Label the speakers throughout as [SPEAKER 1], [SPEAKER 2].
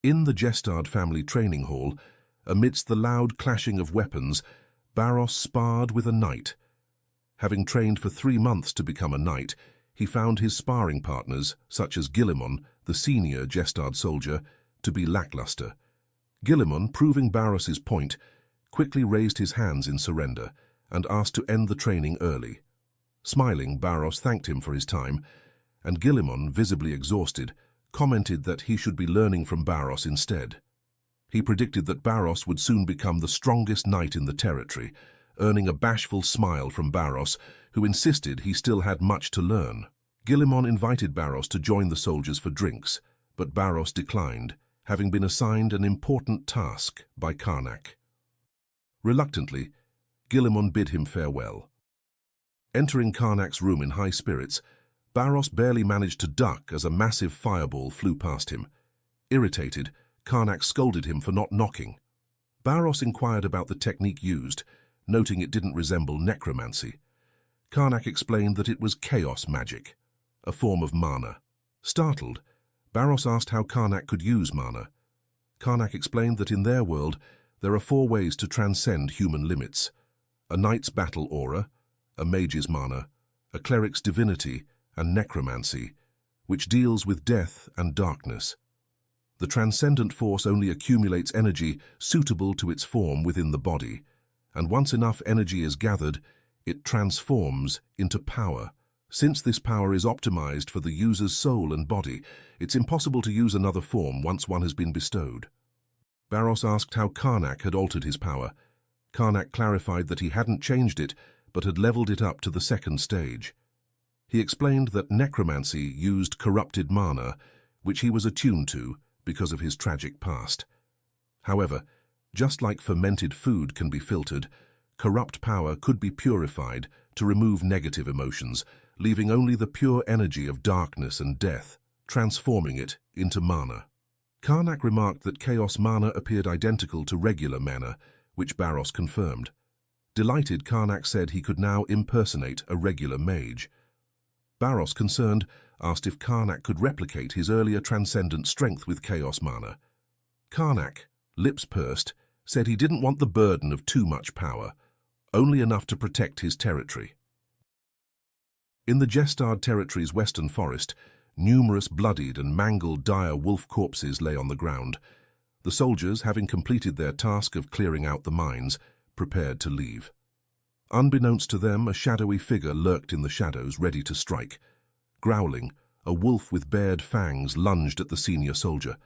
[SPEAKER 1] In the Jestard family training hall, amidst the loud clashing of weapons, Baros sparred with a knight. Having trained for 3 months to become a knight, he found his sparring partners, such as Guillemon, the senior Jestard soldier, to be lackluster. Guillemon, proving Baros's point, quickly raised his hands in surrender and asked to end the training early. Smiling, Baros thanked him for his time, and Guillemon, visibly exhausted, commented that he should be learning from Baros instead. He predicted that Baros would soon become the strongest knight in the territory, earning a bashful smile from Baros, who insisted he still had much to learn. Guillemon invited Baros to join the soldiers for drinks, but Baros declined, having been assigned an important task by Karnak. Reluctantly, Guillemon bid him farewell. Entering Karnak's room in high spirits, Baros barely managed to duck as a massive fireball flew past him. Irritated, Karnak scolded him for not knocking. Baros inquired about the technique used, noting it didn't resemble necromancy. Karnak explained that it was chaos magic, a form of mana. Startled, Baros asked how Karnak could use mana. Karnak explained that in their world, there are 4 ways to transcend human limits: a knight's battle aura, a mage's mana, a cleric's divinity, and necromancy, which deals with death and darkness. The transcendent force only accumulates energy suitable to its form within the body, and once enough energy is gathered, it transforms into power. Since this power is optimized for the user's soul and body, it's impossible to use another form once one has been bestowed. Baros asked how Karnak had altered his power. Karnak clarified that he hadn't changed it, but had leveled it up to the 2nd stage. He explained that necromancy used corrupted mana, which he was attuned to because of his tragic past. However, just like fermented food can be filtered, corrupt power could be purified to remove negative emotions, leaving only the pure energy of darkness and death, transforming it into mana. Karnak remarked that chaos mana appeared identical to regular mana, which Baros confirmed. Delighted, Karnak said he could now impersonate a regular mage. Baros, concerned, asked if Karnak could replicate his earlier transcendent strength with chaos mana. Karnak, lips pursed, said he didn't want the burden of too much power, only enough to protect his territory. In the Jestard territory's western forest, numerous bloodied and mangled dire wolf corpses lay on the ground. The soldiers, having completed their task of clearing out the mines, prepared to leave. Unbeknownst to them, a shadowy figure lurked in the shadows, ready to strike. Growling, a wolf with bared fangs lunged at the senior soldier.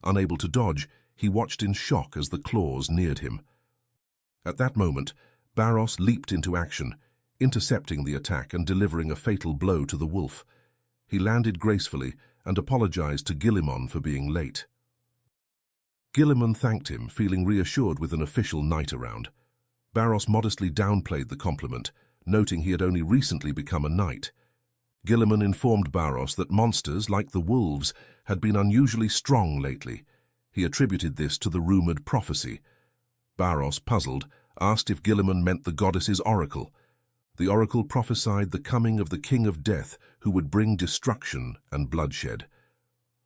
[SPEAKER 1] Unable to dodge, he watched in shock as the claws neared him. At that moment, Baros leaped into action, intercepting the attack and delivering a fatal blow to the wolf. He landed gracefully and apologized to Guillemon for being late. Guillemon thanked him, feeling reassured with an official knight around. Baros modestly downplayed the compliment, noting he had only recently become a knight. Guillemon informed Baros that monsters, like the wolves, had been unusually strong lately. He attributed this to the rumored prophecy. Baros, puzzled, asked if Guillemon meant the goddess's oracle. The oracle prophesied the coming of the King of Death, who would bring destruction and bloodshed.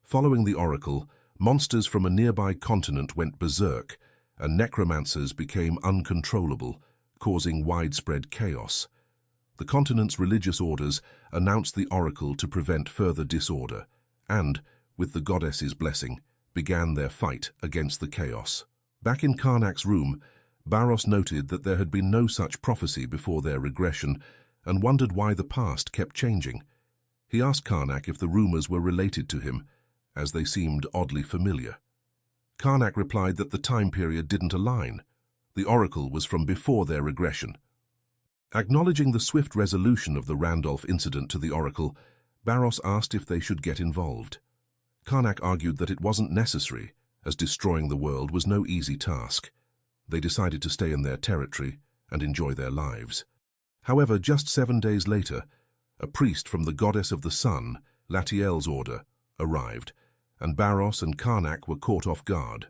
[SPEAKER 1] Following the oracle, monsters from a nearby continent went berserk, and necromancers became uncontrollable, causing widespread chaos. The continent's religious orders announced the oracle to prevent further disorder, and, with the goddess's blessing, began their fight against the chaos. Back in Karnak's room, Baros noted that there had been no such prophecy before their regression, and wondered why the past kept changing. He asked Karnak if the rumors were related to him, as they seemed oddly familiar. Karnak replied that the time period didn't align. The oracle was from before their regression. Acknowledging the swift resolution of the Randolph incident to the oracle, Baros asked if they should get involved. Karnak argued that it wasn't necessary, as destroying the world was no easy task. They decided to stay in their territory and enjoy their lives. However, just 7 days later, a priest from the goddess of the sun, Latiel's order, arrived, and Baros and Karnak were caught off guard.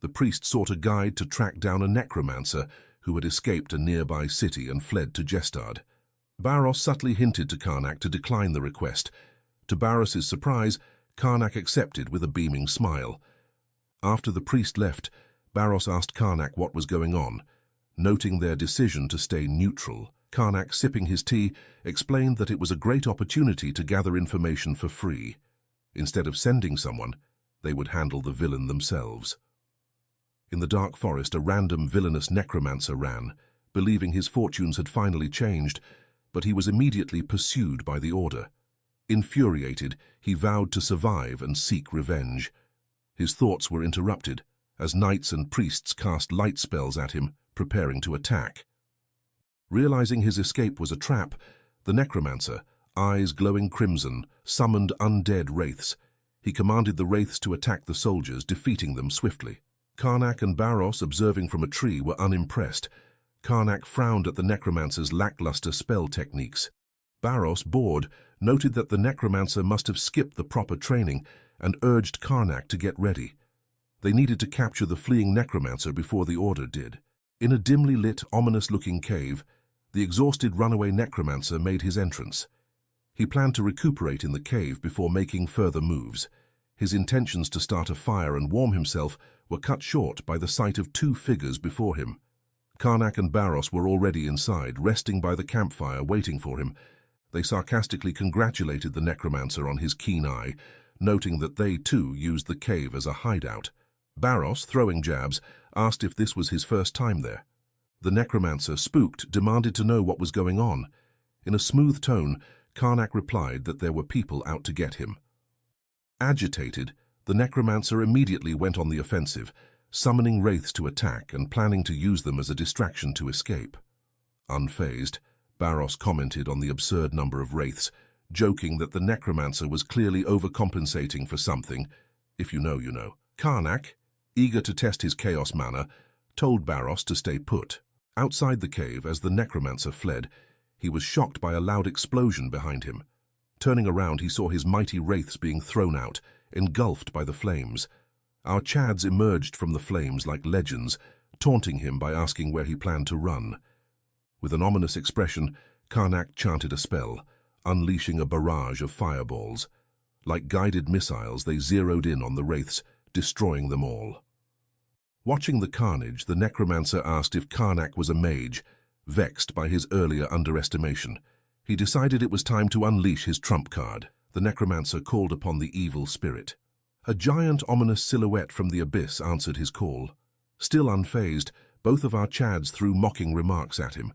[SPEAKER 1] The priest sought a guide to track down a necromancer who had escaped a nearby city and fled to Jestard. Baros subtly hinted to Karnak to decline the request. To Baros's surprise, Karnak accepted with a beaming smile. After the priest left, Baros asked Karnak what was going on. Noting their decision to stay neutral, Karnak, sipping his tea, explained that it was a great opportunity to gather information for free. Instead of sending someone, they would handle the villain themselves. In the dark forest, a random villainous necromancer ran, believing his fortunes had finally changed, but he was immediately pursued by the Order. Infuriated, he vowed to survive and seek revenge. His thoughts were interrupted, as knights and priests cast light spells at him, preparing to attack. Realizing his escape was a trap, the necromancer, eyes glowing crimson, summoned undead wraiths. He commanded the wraiths to attack the soldiers, defeating them swiftly. Karnak and Baros, observing from a tree, were unimpressed. Karnak frowned at the necromancer's lackluster spell techniques. Baros, bored, noted that the necromancer must have skipped the proper training and urged Karnak to get ready. They needed to capture the fleeing necromancer before the Order did. In a dimly lit, ominous-looking cave, the exhausted runaway necromancer made his entrance. He planned to recuperate in the cave before making further moves. His intentions to start a fire and warm himself were cut short by the sight of two figures before him. Karnak and Baros were already inside, resting by the campfire, waiting for him. They sarcastically congratulated the necromancer on his keen eye, noting that they too used the cave as a hideout. Baros, throwing jabs, asked if this was his first time there. The necromancer, spooked, demanded to know what was going on. In a smooth tone, Karnak replied that there were people out to get him. Agitated, the necromancer immediately went on the offensive, summoning wraiths to attack and planning to use them as a distraction to escape. Unfazed, Baros commented on the absurd number of wraiths, joking that the necromancer was clearly overcompensating for something. If you know, you know. Karnak, eager to test his chaos mana, told Baros to stay put. Outside the cave, as the necromancer fled, he was shocked by a loud explosion behind him. Turning around, he saw his mighty wraiths being thrown out, engulfed by the flames. Our chads emerged from the flames like legends, taunting him by asking where he planned to run. With an ominous expression, Karnak chanted a spell, unleashing a barrage of fireballs. Like guided missiles, they zeroed in on the wraiths, destroying them all. Watching the carnage, the necromancer asked if Karnak was a mage, vexed by his earlier underestimation. He decided it was time to unleash his trump card. The necromancer called upon the evil spirit. A giant, ominous silhouette from the abyss answered his call. Still unfazed, both of our chads threw mocking remarks at him.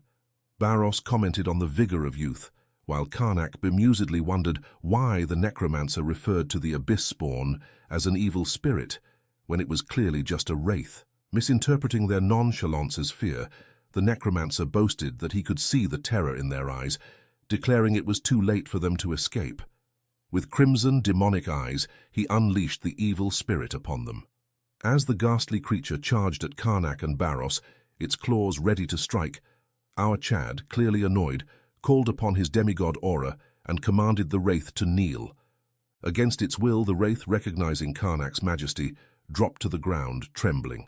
[SPEAKER 1] Baros commented on the vigor of youth, while Karnak bemusedly wondered why the necromancer referred to the abyss spawn as an evil spirit, when it was clearly just a wraith. Misinterpreting their nonchalance as fear, the necromancer boasted that he could see the terror in their eyes, declaring it was too late for them to escape. With crimson, demonic eyes, he unleashed the evil spirit upon them. As the ghastly creature charged at Karnak and Baros, its claws ready to strike, our Chad, clearly annoyed, called upon his demigod aura and commanded the wraith to kneel. Against its will, the wraith, recognizing Karnak's majesty, dropped to the ground, trembling.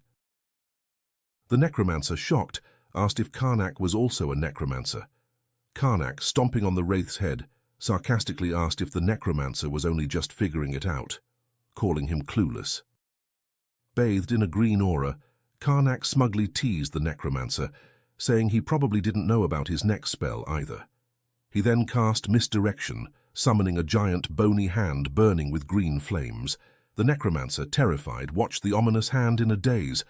[SPEAKER 1] The necromancer, shocked, asked if Karnak was also a necromancer. Karnak, stomping on the wraith's head, sarcastically asked if the necromancer was only just figuring it out, calling him clueless. Bathed in a green aura, Karnak smugly teased the necromancer, saying he probably didn't know about his next spell either. He then cast Misdirection, summoning a giant bony hand burning with green flames. The necromancer, terrified, watched the ominous hand in a daze.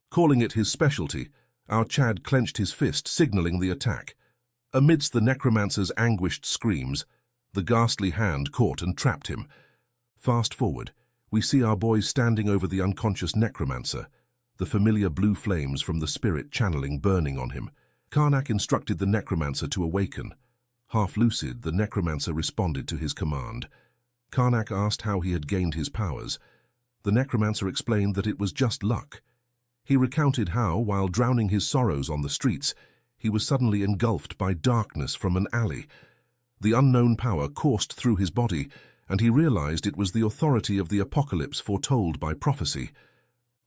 [SPEAKER 1] Calling it his specialty, our Chad clenched his fist, signaling the attack. Amidst the necromancer's anguished screams, the ghastly hand caught and trapped him. Fast forward, we see our boys standing over the unconscious necromancer, the familiar blue flames from the spirit channeling burning on him. Karnak instructed the necromancer to awaken. Half lucid, the necromancer responded to his command. Karnak asked how he had gained his powers. The necromancer explained that it was just luck. He recounted how, while drowning his sorrows on the streets, he was suddenly engulfed by darkness from an alley. The unknown power coursed through his body, and he realized it was the authority of the apocalypse foretold by prophecy.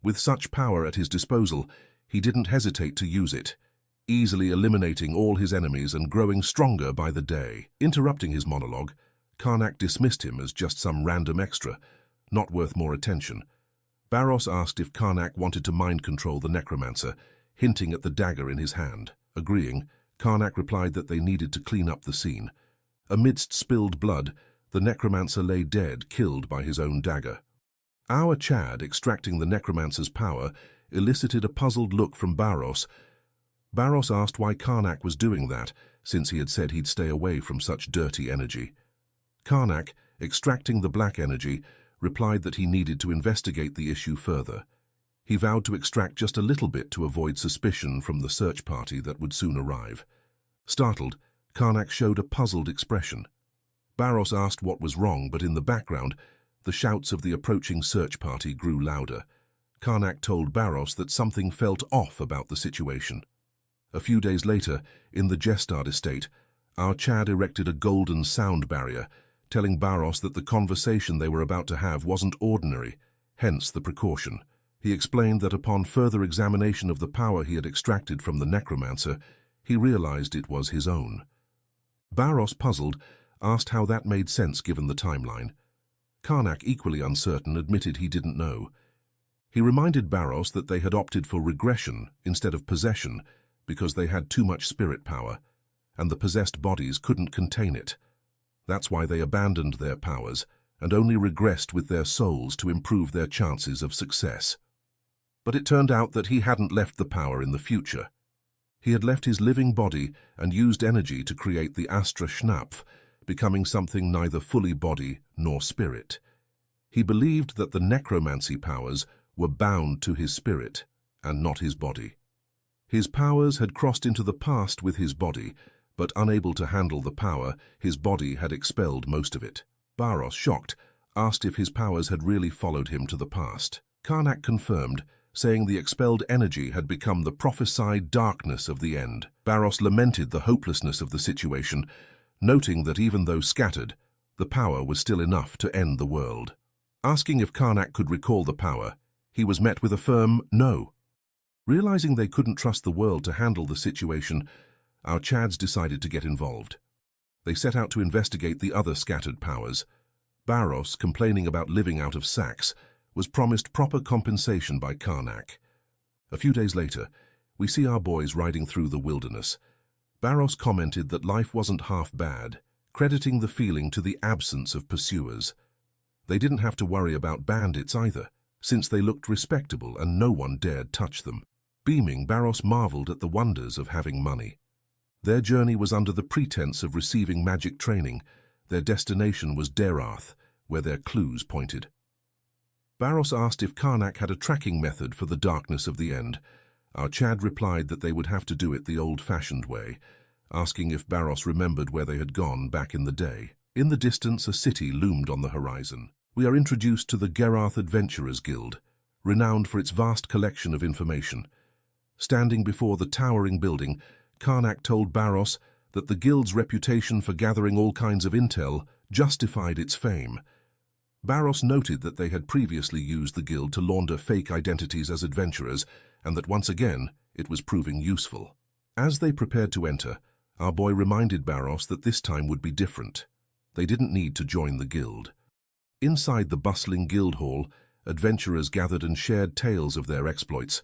[SPEAKER 1] With such power at his disposal, he didn't hesitate to use it, easily eliminating all his enemies and growing stronger by the day. Interrupting his monologue, Karnak dismissed him as just some random extra, not worth more attention. Baros asked if Karnak wanted to mind control the Necromancer, hinting at the dagger in his hand. Agreeing, Karnak replied that they needed to clean up the scene. Amidst spilled blood, the Necromancer lay dead, killed by his own dagger. Our Chad, extracting the Necromancer's power, elicited a puzzled look from Baros. Baros asked why Karnak was doing that, since he had said he'd stay away from such dirty energy. Karnak, extracting the black energy, replied that he needed to investigate the issue further. He vowed to extract just a little bit to avoid suspicion from the search party that would soon arrive. Startled, Karnak showed a puzzled expression. Baros asked what was wrong, but in the background, the shouts of the approaching search party grew louder. Karnak told Baros that something felt off about the situation. A few days later, in the Jestard estate, our Chad erected a golden sound barrier, telling Baros that the conversation they were about to have wasn't ordinary, hence the precaution. He explained that upon further examination of the power he had extracted from the Necromancer, he realized it was his own. Baros, puzzled, asked how that made sense given the timeline. Karnak, equally uncertain, admitted he didn't know. He reminded Baros that they had opted for regression instead of possession because they had too much spirit power, and the possessed bodies couldn't contain it. That's why they abandoned their powers and only regressed with their souls to improve their chances of success. But it turned out that he hadn't left the power in the future. He had left his living body and used energy to create the Astra Schnapf, becoming something neither fully body nor spirit. He believed that the necromancy powers were bound to his spirit and not his body. His powers had crossed into the past with his body, but unable to handle the power, his body had expelled most of it. Baros, shocked, asked if his powers had really followed him to the past. Karnak confirmed, saying the expelled energy had become the prophesied darkness of the end. Baros lamented the hopelessness of the situation, noting that even though scattered, the power was still enough to end the world. Asking if Karnak could recall the power, he was met with a firm no. Realizing they couldn't trust the world to handle the situation, our Chads decided to get involved. They set out to investigate the other scattered powers. Baros, complaining about living out of sacks, was promised proper compensation by Karnak. A few days later, we see our boys riding through the wilderness. Baros commented that life wasn't half bad, crediting the feeling to the absence of pursuers. They didn't have to worry about bandits either, since they looked respectable and no one dared touch them. Beaming, Baros marveled at the wonders of having money. Their journey was under the pretense of receiving magic training. Their destination was Derath, where their clues pointed. Baros asked if Karnak had a tracking method for the darkness of the end. Our Chad replied that they would have to do it the old-fashioned way, asking if Baros remembered where they had gone back in the day. In the distance, a city loomed on the horizon. We are introduced to the Gerath Adventurers Guild, renowned for its vast collection of information. Standing before the towering building, Karnak told Baros that the guild's reputation for gathering all kinds of intel justified its fame. Baros noted that they had previously used the guild to launder fake identities as adventurers, and that once again it was proving useful. As they prepared to enter, our boy reminded Baros that this time would be different. They didn't need to join the guild. Inside the bustling guild hall, adventurers gathered and shared tales of their exploits.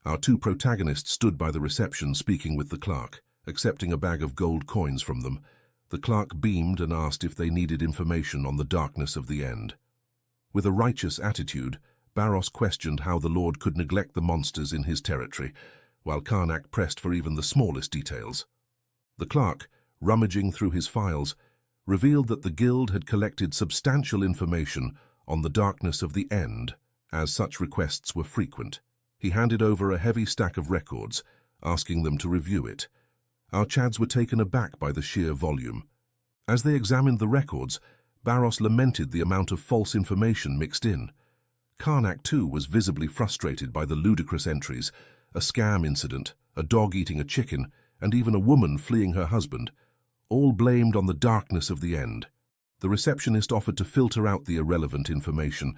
[SPEAKER 1] Our two protagonists stood by the reception speaking with the clerk, accepting a bag of gold coins from them. The clerk beamed and asked if they needed information on the darkness of the end. With a righteous attitude, Baros questioned how the Lord could neglect the monsters in his territory, while Karnak pressed for even the smallest details. The clerk, rummaging through his files, revealed that the guild had collected substantial information on the darkness of the end, as such requests were frequent. He handed over a heavy stack of records, asking them to review it. Our Chads were taken aback by the sheer volume. As they examined the records, Baros lamented the amount of false information mixed in. Karnak, too, was visibly frustrated by the ludicrous entries, a scam incident, a dog eating a chicken, and even a woman fleeing her husband, all blamed on the darkness of the end. The receptionist offered to filter out the irrelevant information,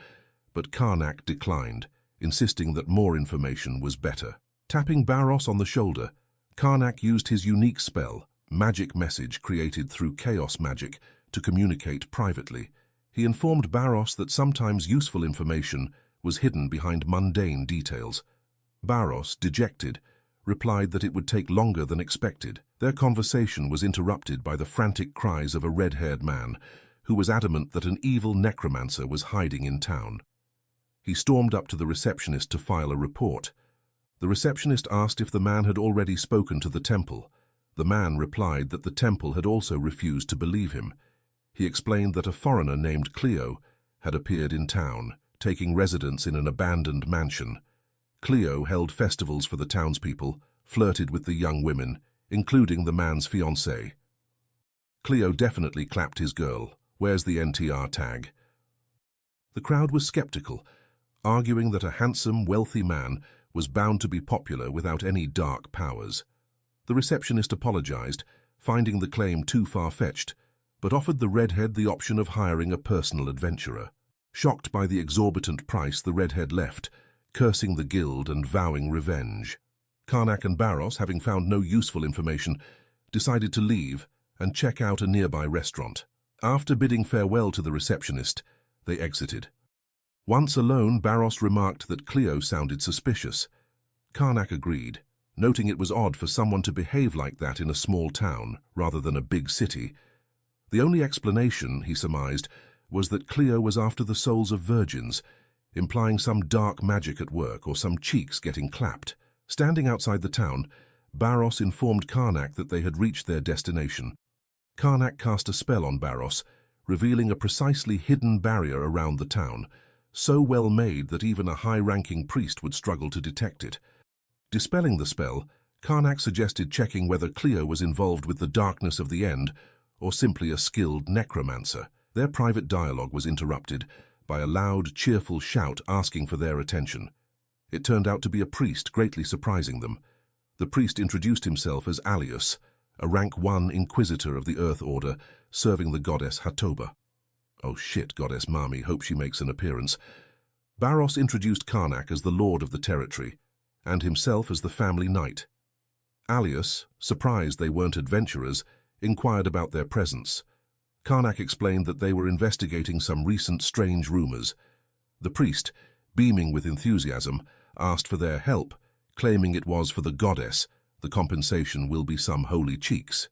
[SPEAKER 1] but Karnak declined, insisting that more information was better. Tapping Baros on the shoulder, Karnak used his unique spell, Magic Message created through chaos magic, to communicate privately. He informed Baros that sometimes useful information was hidden behind mundane details. Baros, dejected, replied that it would take longer than expected. Their conversation was interrupted by the frantic cries of a red-haired man, who was adamant that an evil necromancer was hiding in town. He stormed up to the receptionist to file a report. The receptionist asked if the man had already spoken to the temple. The man replied that the temple had also refused to believe him. He explained that a foreigner named Cleo had appeared in town, taking residence in an abandoned mansion. Cleo held festivals for the townspeople, flirted with the young women, including the man's fiancée. Cleo definitely clapped his girl. Where's the NTR tag? The crowd was skeptical, arguing that a handsome, wealthy man was bound to be popular without any dark powers. The receptionist apologized, finding the claim too far-fetched, but offered the redhead the option of hiring a personal adventurer. Shocked by the exorbitant price, the redhead left, cursing the guild and vowing revenge. Karnak and Baros, having found no useful information, decided to leave and check out a nearby restaurant. After bidding farewell to the receptionist, they exited. Once alone, Baros remarked that Cleo sounded suspicious. Karnak agreed, noting it was odd for someone to behave like that in a small town rather than a big city. The only explanation, he surmised, was that Cleo was after the souls of virgins, implying some dark magic at work or some cheeks getting clapped. Standing outside the town, Baros informed Karnak that they had reached their destination. Karnak cast a spell on Baros, revealing a precisely hidden barrier around the town, so well made that even a high-ranking priest would struggle to detect it. Dispelling the spell, Karnak suggested checking whether Cleo was involved with the darkness of the end or simply a skilled necromancer. Their private dialogue was interrupted by a loud, cheerful shout asking for their attention. It turned out to be a priest, greatly surprising them. The priest introduced himself as Alius, a rank 1 inquisitor of the Earth Order, serving the goddess Hatoba. Oh shit, goddess Mami, hope she makes an appearance. Baros introduced Karnak as the lord of the territory, and himself as the family knight. Alius, surprised they weren't adventurers, inquired about their presence. Karnak explained that they were investigating some recent strange rumors. The priest, beaming with enthusiasm, asked for their help, claiming it was for the goddess. The compensation will be some holy cheeks.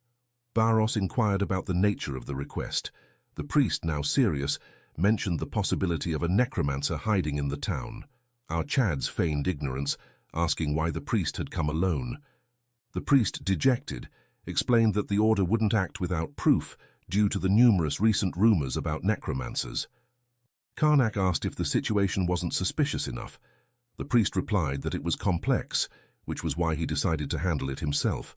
[SPEAKER 1] Baros inquired about the nature of the request. The priest, now serious, mentioned the possibility of a necromancer hiding in the town. Our Chads feigned ignorance, asking why the priest had come alone. The priest, dejected, explained that the order wouldn't act without proof due to the numerous recent rumors about necromancers. Karnak asked if the situation wasn't suspicious enough. The priest replied that it was complex, which was why he decided to handle it himself.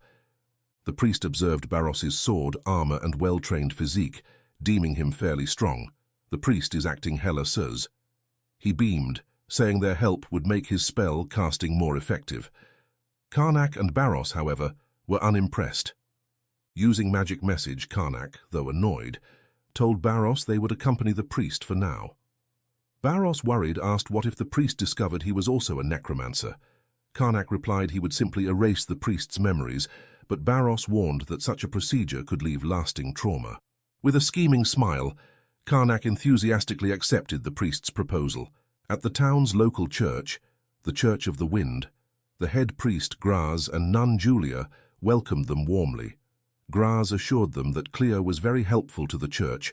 [SPEAKER 1] The priest observed Baros's sword, armor, and well-trained physique, deeming him fairly strong. The priest is acting hella sus. He beamed, saying their help would make his spell casting more effective. Karnak and Baros, however, were unimpressed. Using magic message, Karnak, though annoyed, told Baros they would accompany the priest for now. Baros, worried, asked what if the priest discovered he was also a necromancer. Karnak replied he would simply erase the priest's memories, but Baros warned that such a procedure could leave lasting trauma. With a scheming smile, Karnak enthusiastically accepted the priest's proposal. At the town's local church, the Church of the Wind, the head priest Graz and nun Julia welcomed them warmly. Graz assured them that Cleo was very helpful to the church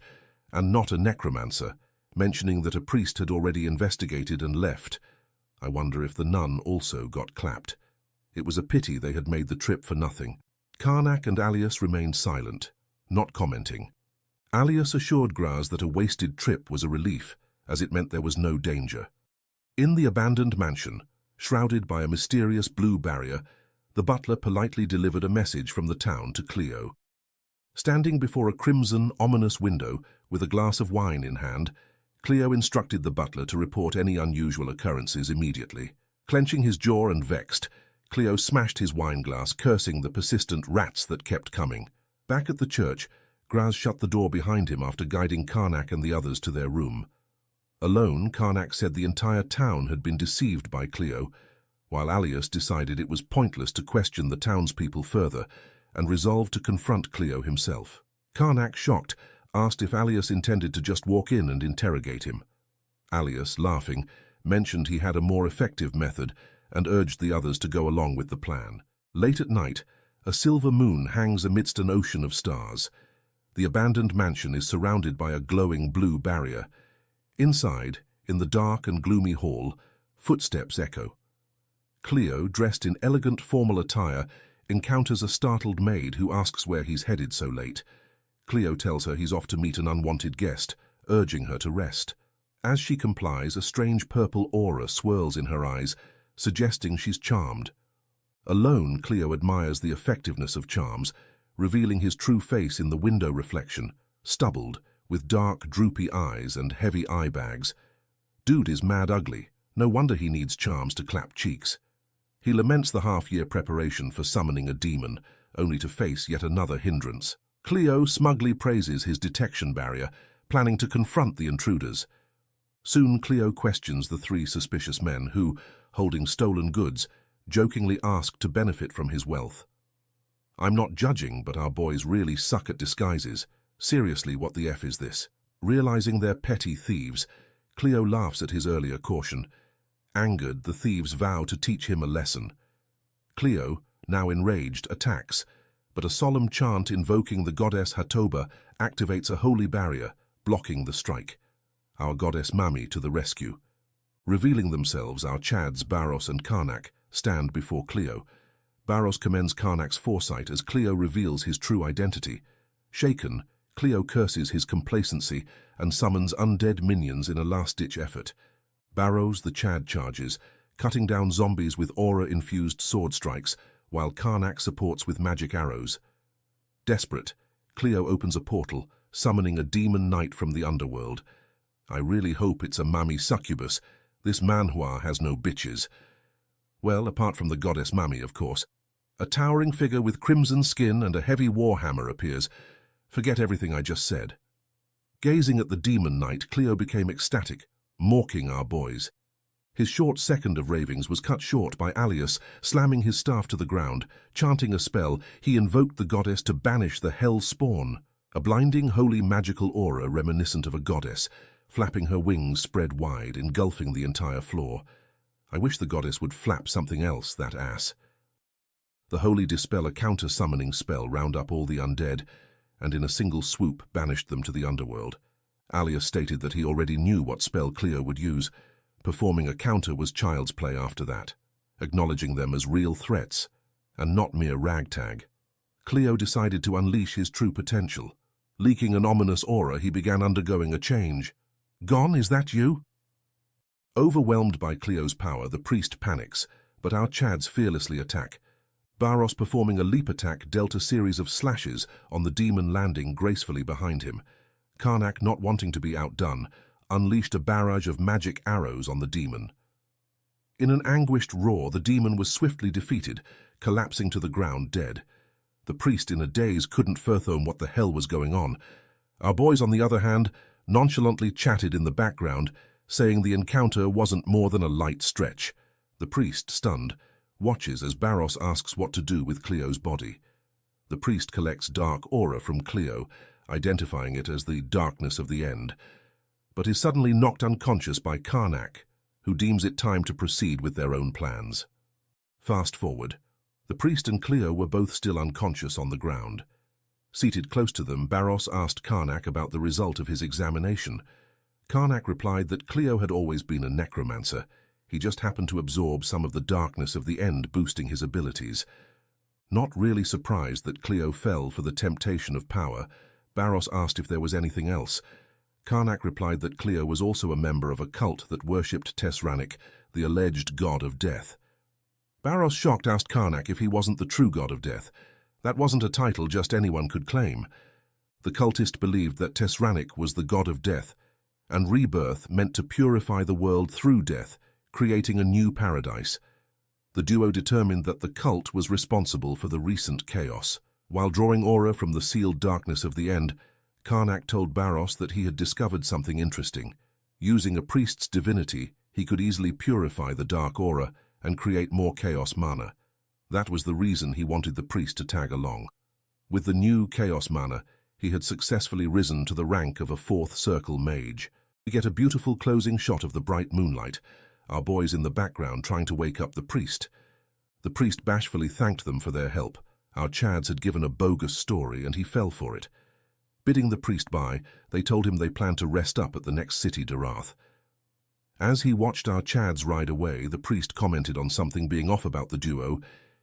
[SPEAKER 1] and not a necromancer, mentioning that a priest had already investigated and left. I wonder if the nun also got clapped. It was a pity they had made the trip for nothing. Karnak and Alius remained silent, not commenting. Alius assured Graz that a wasted trip was a relief, as it meant there was no danger. In the abandoned mansion, shrouded by a mysterious blue barrier, the butler politely delivered a message from the town to Cleo. Standing before a crimson, ominous window with a glass of wine in hand, Cleo instructed the butler to report any unusual occurrences immediately. Clenching his jaw and vexed, Cleo smashed his wine glass, cursing the persistent rats that kept coming. Back at the church, Graz shut the door behind him after guiding Karnak and the others to their room. Alone, Karnak said the entire town had been deceived by Cleo, while Alius decided it was pointless to question the townspeople further and resolved to confront Cleo himself. Karnak, shocked, asked if Alius intended to just walk in and interrogate him. Alius, laughing, mentioned he had a more effective method and urged the others to go along with the plan. Late at night, a silver moon hangs amidst an ocean of stars. The abandoned mansion is surrounded by a glowing blue barrier. Inside, in the dark and gloomy hall, footsteps echo. Cleo, dressed in elegant formal attire, encounters a startled maid who asks where he's headed so late. Cleo tells her he's off to meet an unwanted guest, urging her to rest. As she complies, a strange purple aura swirls in her eyes, suggesting she's charmed. Alone, Cleo admires the effectiveness of charms, revealing his true face in the window reflection, stubbled, with dark, droopy eyes and heavy eye bags. Dude is mad ugly. No wonder he needs charms to clap cheeks. He laments the half-year preparation for summoning a demon, only to face yet another hindrance. Cleo smugly praises his detection barrier, planning to confront the intruders. Soon Cleo questions the three suspicious men who, holding stolen goods, jokingly ask to benefit from his wealth. I'm not judging, but our boys really suck at disguises. Seriously, what the F is this? Realizing they're petty thieves, Cleo laughs at his earlier caution. Angered, the thieves vow to teach him a lesson. Cleo, now enraged, attacks, but a solemn chant invoking the goddess Hatoba activates a holy barrier, blocking the strike. Our goddess Mami to the rescue. Revealing themselves, our Chads, Baros and Karnak, stand before Cleo. Baros commends Karnak's foresight as Cleo reveals his true identity. Shaken, Cleo curses his complacency and summons undead minions in a last-ditch effort. Baros, the Chad, charges, cutting down zombies with aura-infused sword strikes, while Karnak supports with magic arrows. Desperate, Cleo opens a portal, summoning a demon knight from the underworld. I really hope it's a Mami succubus. This manhua has no bitches. Well, apart from the goddess Mami, of course. A towering figure with crimson skin and a heavy warhammer appears. Forget everything I just said. Gazing at the demon knight, Cleo became ecstatic, mocking our boys. His short second of ravings was cut short by Alias slamming his staff to the ground. Chanting a spell, he invoked the goddess to banish the hell spawn, a blinding holy magical aura reminiscent of a goddess, flapping her wings spread wide, engulfing the entire floor. I wish the goddess would flap something else, that ass. The holy dispel a counter-summoning spell, round up all the undead, and in a single swoop banished them to the underworld. Alias stated that he already knew what spell Cleo would use. Performing a counter was child's play after that, acknowledging them as real threats, and not mere ragtag. Cleo decided to unleash his true potential. Leaking an ominous aura, he began undergoing a change. "Gone, is that you?" Overwhelmed by Cleo's power, the priest panics, but our Chads fearlessly attack. Baros, performing a leap attack, dealt a series of slashes on the demon landing gracefully behind him. Karnak, not wanting to be outdone, unleashed a barrage of magic arrows on the demon. In an anguished roar, the demon was swiftly defeated, collapsing to the ground dead. The priest, in a daze, couldn't fathom what the hell was going on. Our boys, on the other hand, nonchalantly chatted in the background, saying the encounter wasn't more than a light stretch. The priest, stunned, watches as Baros asks what to do with Cleo's body. The priest collects dark aura from Cleo, identifying it as the darkness of the end, but is suddenly knocked unconscious by Karnak, who deems it time to proceed with their own plans. Fast forward. The priest and Cleo were both still unconscious on the ground. Seated close to them, Baros asked Karnak about the result of his examination. Karnak replied that Cleo had always been a necromancer. He just happened to absorb some of the darkness of the end, boosting his abilities. Not really surprised that Cleo fell for the temptation of power, Baros asked if there was anything else. Karnak replied that Cleo was also a member of a cult that worshipped Tesranik, the alleged god of death. Baros, shocked, asked Karnak if he wasn't the true god of death. That wasn't a title just anyone could claim. The cultist believed that Tesranik was the god of death, and rebirth meant to purify the world through death, creating a new paradise. The duo determined that the cult was responsible for the recent chaos. While drawing aura from the sealed darkness of the end, Karnak told Baros that he had discovered something interesting. Using a priest's divinity, he could easily purify the dark aura and create more chaos mana. That was the reason he wanted the priest to tag along. With the new chaos mana, he had successfully risen to the rank of a fourth circle mage. We get a beautiful closing shot of the bright moonlight, our boys in the background trying to wake up the priest. The priest bashfully thanked them for their help. Our Chads had given a bogus story and he fell for it. Bidding the priest bye, they told him they planned to rest up at the next city, Darath. As he watched our Chads ride away, the priest commented on something being off about the duo.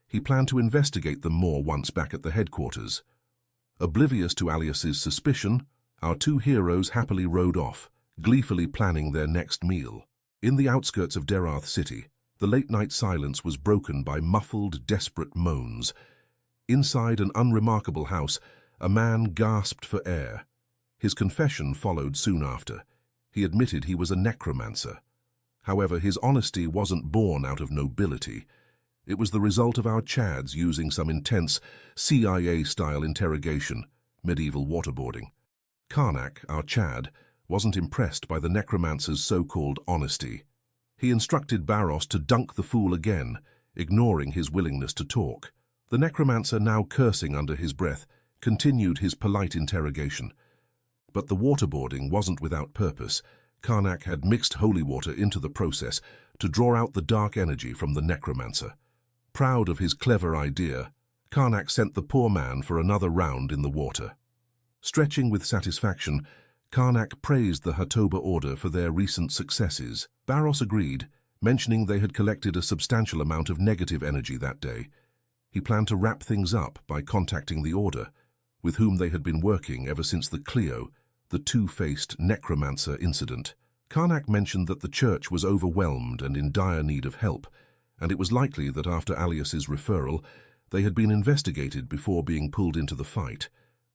[SPEAKER 1] He planned to investigate them more once back at the headquarters. Oblivious to Alias's suspicion, our two heroes happily rode off, gleefully planning their next meal. In the outskirts of Darath City, the late-night silence was broken by muffled, desperate moans. Inside an unremarkable house, a man gasped for air. His confession followed soon after. He admitted he was a necromancer. However, his honesty wasn't born out of nobility. It was the result of our Chads using some intense CIA-style interrogation, medieval waterboarding. Karnak, our Chad, wasn't impressed by the necromancer's so-called honesty. He instructed Baros to dunk the fool again, ignoring his willingness to talk. The necromancer, now cursing under his breath, continued his polite interrogation. But the waterboarding wasn't without purpose. Karnak had mixed holy water into the process to draw out the dark energy from the necromancer. Proud of his clever idea, Karnak sent the poor man for another round in the water. Stretching with satisfaction, Karnak praised the Hatoba Order for their recent successes. Baros agreed, mentioning they had collected a substantial amount of negative energy that day. He planned to wrap things up by contacting the Order, with whom they had been working ever since the Cleo, the two-faced necromancer incident. Karnak mentioned that the church was overwhelmed and in dire need of help, and it was likely that after Alias's referral, they had been investigated before being pulled into the fight.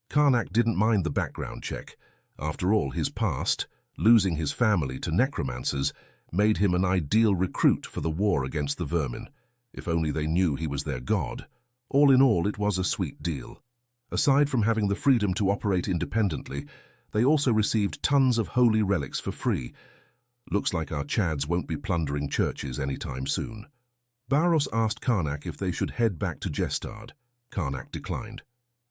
[SPEAKER 1] Karnak didn't mind the background check. After all, his past, losing his family to necromancers, made him an ideal recruit for the war against the vermin. If only they knew he was their god. All in all, it was a sweet deal. Aside from having the freedom to operate independently, they also received tons of holy relics for free. Looks like our Chads won't be plundering churches anytime soon. Baros asked Karnak if they should head back to Gestard. Karnak declined.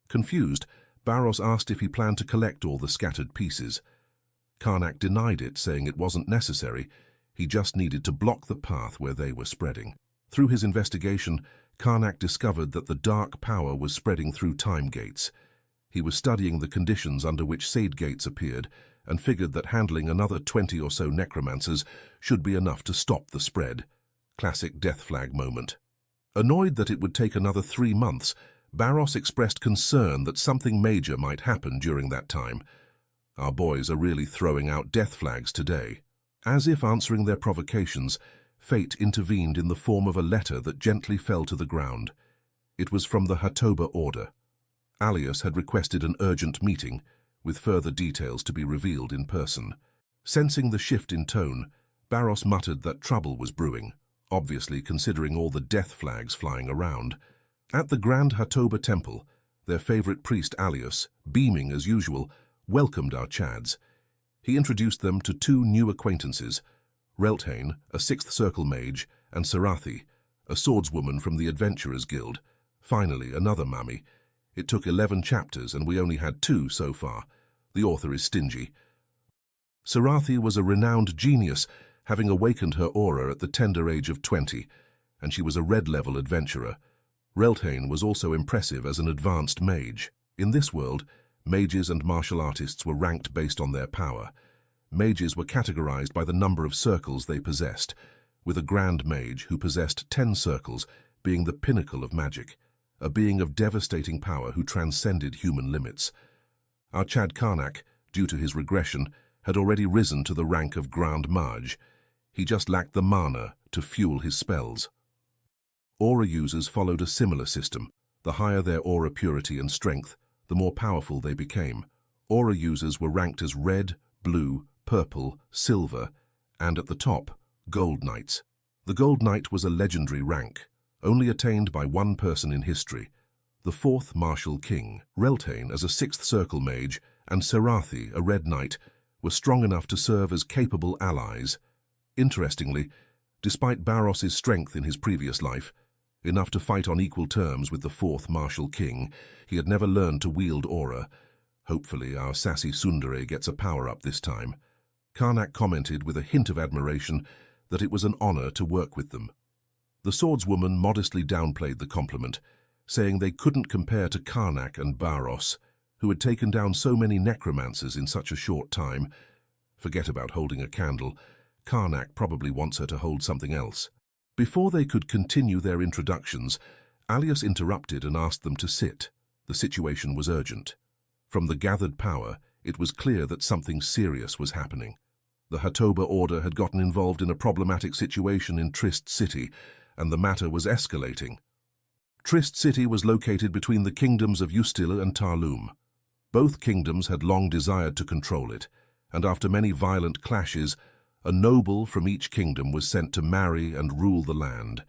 [SPEAKER 1] Confused, Baros asked if he planned to collect all the scattered pieces. Karnak denied it, saying it wasn't necessary. He just needed to block the path where they were spreading. Through his investigation, Karnak discovered that the dark power was spreading through time gates. He was studying the conditions under which Sade gates appeared and figured that handling another 20 or so necromancers should be enough to stop the spread. Classic death flag moment. Annoyed that it would take another 3 months, Baros expressed concern that something major might happen during that time. Our boys are really throwing out death flags today. As if answering their provocations, fate intervened in the form of a letter that gently fell to the ground. It was from the Hatoba Order. Alias had requested an urgent meeting, with further details to be revealed in person. Sensing the shift in tone, Baros muttered that trouble was brewing, obviously considering all the death flags flying around. At the Grand Hatoba Temple, their favorite priest Alias, beaming as usual, welcomed our Chads. He introduced them to 2 new acquaintances, Reltane, a 6th Circle mage, and Sarathi, a swordswoman from the Adventurers Guild. Finally, another mummy. It took 11 chapters and we only had 2 so far. The author is stingy. Sarathi was a renowned genius, having awakened her aura at the tender age of 20, and she was a red-level adventurer. Reltane was also impressive as an advanced mage. In this world, mages and martial artists were ranked based on their power. Mages were categorized by the number of circles they possessed, with a grand mage who possessed 10 circles being the pinnacle of magic, a being of devastating power who transcended human limits. Our Chad Karnak, due to his regression, had already risen to the rank of Grand Mage. He just lacked the mana to fuel his spells. Aura users followed a similar system. The higher their aura purity and strength, the more powerful they became. Aura users were ranked as red, blue, purple, silver, and at the top, gold knights. The gold knight was a legendary rank, only attained by one person in history, the 4th Martial King. Reltane, as a 6th Circle mage, and Sarathi, a red knight, were strong enough to serve as capable allies. Interestingly, despite Baros's strength in his previous life, enough to fight on equal terms with the 4th Martial King, he had never learned to wield aura. Hopefully our sassy tsundere gets a power-up this time. Karnak commented with a hint of admiration that it was an honor to work with them. The swordswoman modestly downplayed the compliment, saying they couldn't compare to Karnak and Baros, who had taken down so many necromancers in such a short time. Forget about holding a candle. Karnak probably wants her to hold something else. Before they could continue their introductions, Alias interrupted and asked them to sit. The situation was urgent. From the gathered power, it was clear that something serious was happening. The Hatoba Order had gotten involved in a problematic situation in Trist City, and the matter was escalating. Trist City was located between the kingdoms of Ustila and Tarlum. Both kingdoms had long desired to control it, and after many violent clashes, a noble from each kingdom was sent to marry and rule the land,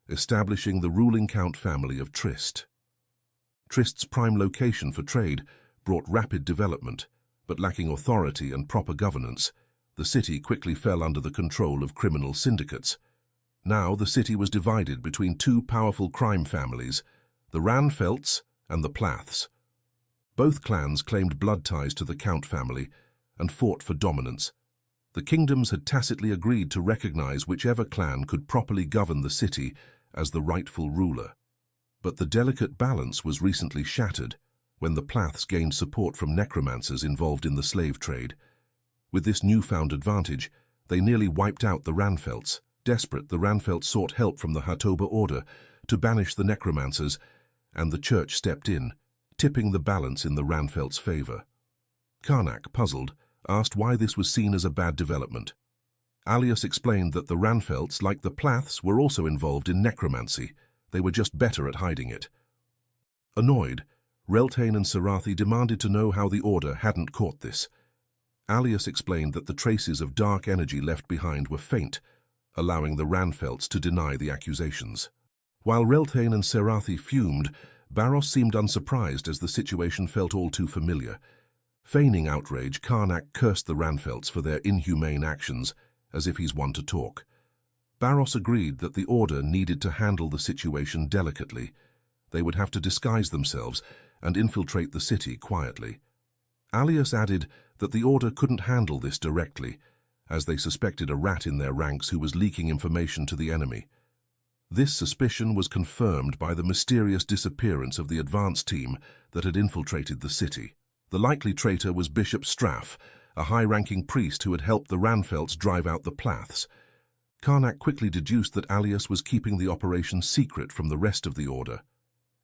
[SPEAKER 1] establishing the ruling Count family of Trist. Trist's prime location for trade brought rapid development, but lacking authority and proper governance, the city quickly fell under the control of criminal syndicates. Now the city was divided between two powerful crime families, the Ranfelts and the Plaths. Both clans claimed blood ties to the Count family and fought for dominance. The kingdoms had tacitly agreed to recognize whichever clan could properly govern the city as the rightful ruler. But the delicate balance was recently shattered when the Plaths gained support from necromancers involved in the slave trade. With this newfound advantage, they nearly wiped out the Ranfelts. Desperate, the Ranfelts sought help from the Hatoba Order to banish the necromancers, and the church stepped in, tipping the balance in the Ranfelts' favor. Karnak, puzzled, asked why this was seen as a bad development. Alias explained that the Ranfelts, like the Plaths, were also involved in necromancy. They were just better at hiding it. Annoyed, Reltane and Sarathi demanded to know how the Order hadn't caught this. Alias explained that the traces of dark energy left behind were faint, allowing the Ranfelts to deny the accusations. While Reltane and Sarathi fumed, Baros seemed unsurprised as the situation felt all too familiar. Feigning outrage, Karnak cursed the Ranfelts for their inhumane actions, as if he's one to talk. Baros agreed that the Order needed to handle the situation delicately. They would have to disguise themselves and infiltrate the city quietly. Alias added that the Order couldn't handle this directly, as they suspected a rat in their ranks who was leaking information to the enemy. This suspicion was confirmed by the mysterious disappearance of the advance team that had infiltrated the city. The likely traitor was Bishop Straff, a high-ranking priest who had helped the Ranfelts drive out the Plaths. Karnak quickly deduced that Alias was keeping the operation secret from the rest of the Order.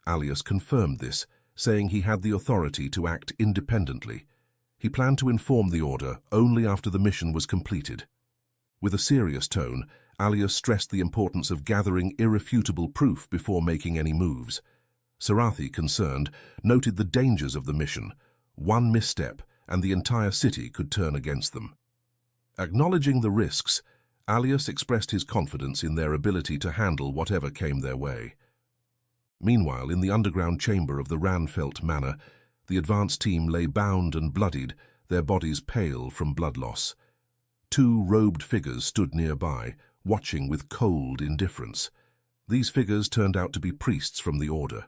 [SPEAKER 1] Alias confirmed this, saying he had the authority to act independently. He planned to inform the Order only after the mission was completed. With a serious tone, Alias stressed the importance of gathering irrefutable proof before making any moves. Sarathi, concerned, noted the dangers of the mission. One misstep, and the entire city could turn against them. Acknowledging the risks, Alias expressed his confidence in their ability to handle whatever came their way. Meanwhile, in the underground chamber of the Ranfelt Manor, the advance team lay bound and bloodied, their bodies pale from blood loss. Two robed figures stood nearby, watching with cold indifference. These figures turned out to be priests from the Order.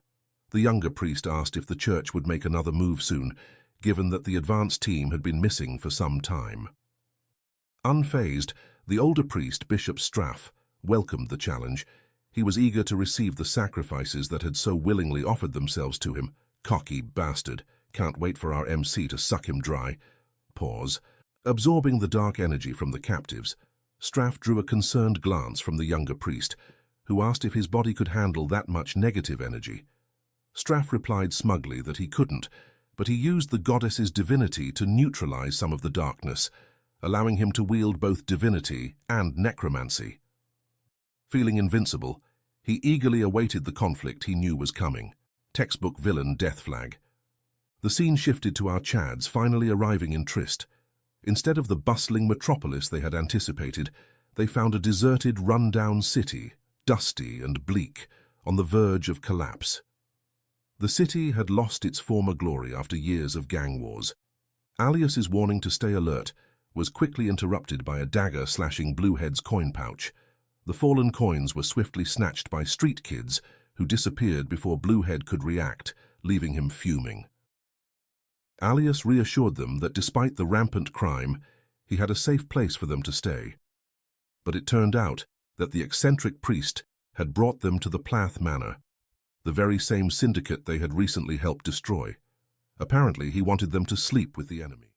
[SPEAKER 1] The younger priest asked if the church would make another move soon, given that the advance team had been missing for some time. Unfazed, the older priest, Bishop Straff, welcomed the challenge. He was eager to receive the sacrifices that had so willingly offered themselves to him. Cocky bastard. Can't wait for our MC to suck him dry. Pause. Absorbing the dark energy from the captives, Straff drew a concerned glance from the younger priest, who asked if his body could handle that much negative energy. Straff replied smugly that he couldn't, but he used the goddess's divinity to neutralize some of the darkness, allowing him to wield both divinity and necromancy. Feeling invincible, he eagerly awaited the conflict he knew was coming. Textbook villain death flag. The scene shifted to our Chads finally arriving in Trist. Instead of the bustling metropolis they had anticipated, they found a deserted, run-down city, dusty and bleak, on the verge of collapse. The city had lost its former glory after years of gang wars. Alias's warning to stay alert was quickly interrupted by a dagger slashing Bluehead's coin pouch. The fallen coins were swiftly snatched by street kids, who disappeared before Bluehead could react, leaving him fuming. Alias reassured them that despite the rampant crime, he had a safe place for them to stay. but it turned out that the eccentric priest had brought them to the Plath Manor, the very same syndicate they had recently helped destroy. Apparently, he wanted them to sleep with the enemy.